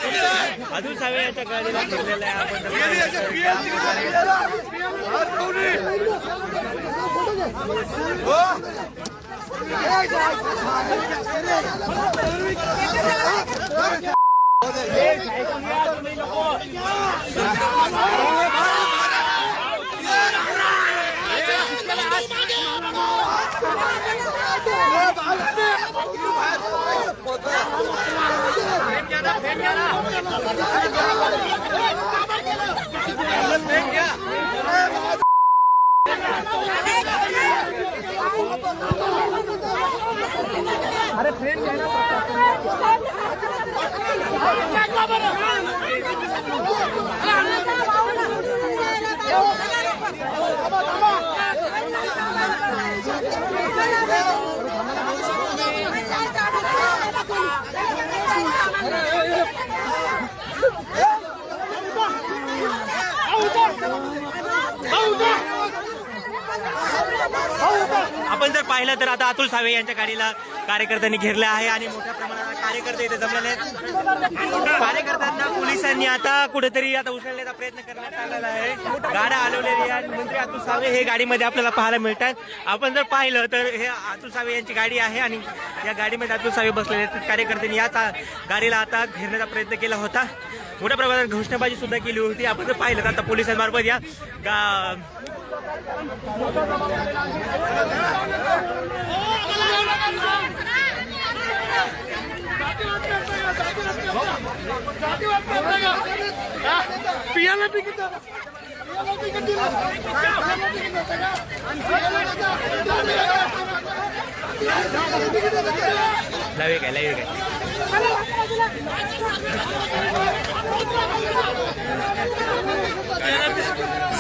अतुल सावे यांच्या गाडीला घेतलेला आहे आपण. अरे फ्रेंड आपण जर पाहिलं तर आता अतुल सावे यांच्या गाडीला कार्यकर्त्यांनी घेरले आहे आणि मोठ्या प्रमाणात कार्यकर्ते इथे जमलेले आहेत. कार्यकर्त्यांना पोलिसांनी आता कुठेतरी आता उचलण्याचा प्रयत्न करण्यात आलेला आहे. गाड्या हलवलेली आणि मंत्री अतुल सावे हे गाडीमध्ये आपल्याला पाहायला मिळतात. आपण जर पाहिलं तर हे अतुल सावे यांची गाडी आहे आणि या गाडीमध्ये अतुल सावे बसलेले आहेत. कार्यकर्त्यांनी याच गाडीला आता घेरण्याचा प्रयत्न केला होता. मोठ्या प्रमाणात घोषणाबाजी सुद्धा केली होती. आपण जर पाहिलं तर आता पोलिसांमार्फत या लावे काय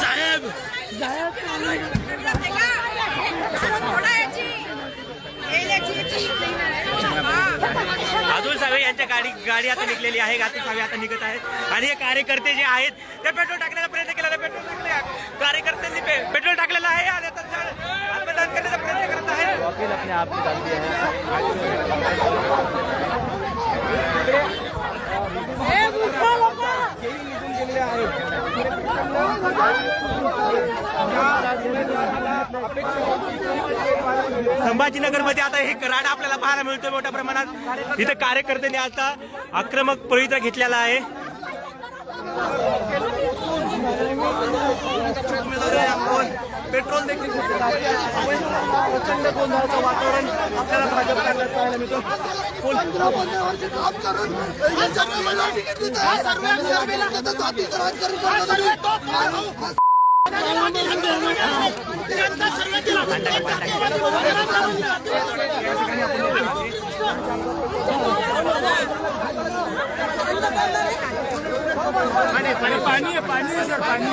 साहेब अतुल सावे यांच्या गाडी आता निघलेली आहे. अतुल सावे आता निघत आहेत आणि हे कार्यकर्ते जे आहेत ते पेट्रोल टाकण्याचा प्रयत्न केला. कार्यकर्त्यांनी पेट्रोल टाकलेलं आहे आणि आत्मदान करण्याचा प्रयत्न करत आहेत. संभाजीनगर मध्ये आता हे राडा आपल्याला पाहायला मिळतोय मोठ्या प्रमाणात. इथे कार्यकर्त्यांनी आता आक्रमक पवित्रा घेतलेला आहे. पेट्रोल देखील प्रचंड गोंधळाचं वातावरण आपल्याला भाजपला पाहायला मिळतं. पाणी आहे सर पाणी